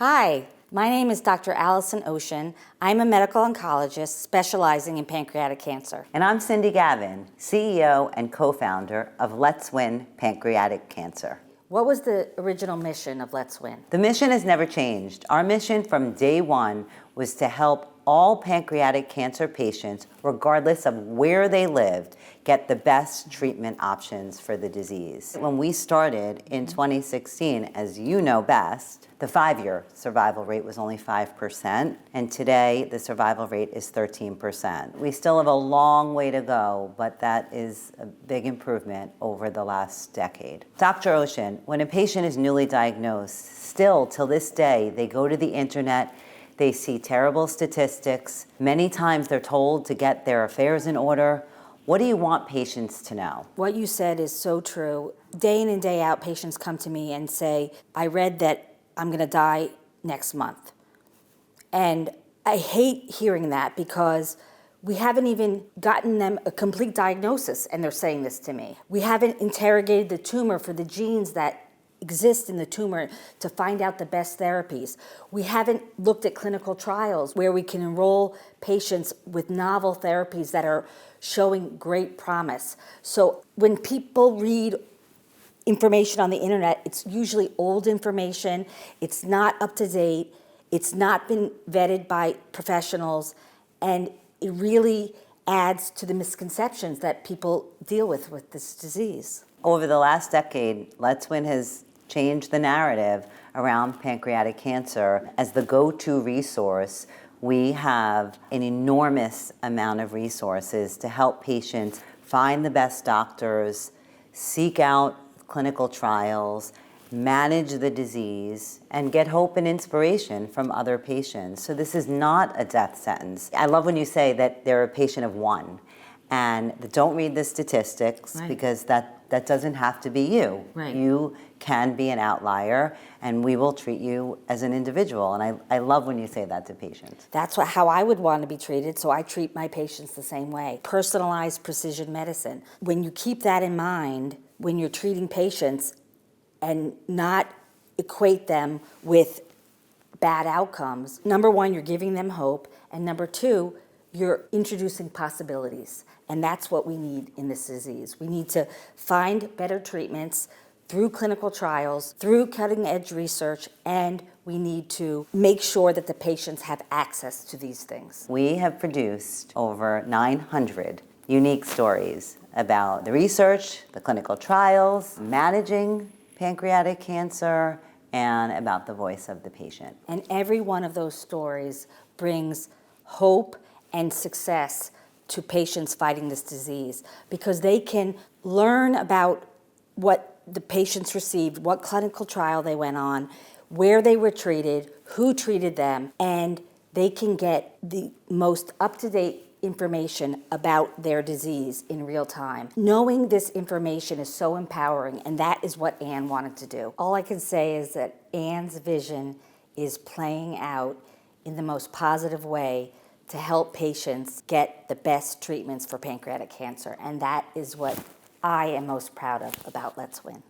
Hi, my name is Dr. Allyson Ocean. I'm a medical oncologist specializing in pancreatic cancer. And I'm Cindy Gavin, CEO and co-founder of Let's Win Pancreatic Cancer. What was the original mission of Let's Win? The mission has never changed. Our mission from day one was to help all pancreatic cancer patients, regardless of where they lived, get the best treatment options for the disease. When we started in 2016, as you know best, the 5-year survival rate was only 5%, and today the survival rate is 13%. We still have a long way to go, but that is a big improvement over the last decade. Dr. Ocean, when a patient is newly diagnosed, still till this day, they go to the internet, they see terrible statistics. Many times they're told to get their affairs in order. What do you want patients to know? What you said is so true. Day in and day out, patients come to me and say, I read that I'm going to die next month. And I hate hearing that because we haven't even gotten them a complete diagnosis and they're saying this to me. We haven't interrogated the tumor for the genes that exist in the tumor to find out the best therapies. We haven't looked at clinical trials where we can enroll patients with novel therapies that are showing great promise. So when people read information on the internet, it's usually old information, it's not up to date, it's not been vetted by professionals, and it really adds to the misconceptions that people deal with this disease. Over the last decade, Let's Win has changed the narrative around pancreatic cancer. As the go-to resource, we have an enormous amount of resources to help patients find the best doctors, seek out clinical trials, manage the disease, and get hope and inspiration from other patients. So this is not a death sentence. I love when you say that they're a patient of one, and don't read the statistics, right, because that doesn't have to be you. Right. You can be an outlier, and we will treat you as an individual. And I love when you say that to patients. That's how I would want to be treated, so I treat my patients the same way. Personalized precision medicine. When you keep that in mind, when you're treating patients and not equate them with bad outcomes, number one, you're giving them hope, and number two, you're introducing possibilities. And that's what we need in this disease. We need to find better treatments through clinical trials, through cutting-edge research, and we need to make sure that the patients have access to these things. We have produced over 900 unique stories about the research, the clinical trials, managing pancreatic cancer, and about the voice of the patient. And every one of those stories brings hope and success to patients fighting this disease, because they can learn about what the patients received, what clinical trial they went on, where they were treated, who treated them, and they can get the most up-to-date information about their disease in real time. Knowing this information is so empowering, and that is what Anne wanted to do. All I can say is that Anne's vision is playing out in the most positive way to help patients get the best treatments for pancreatic cancer. And that is what I am most proud of about Let's Win.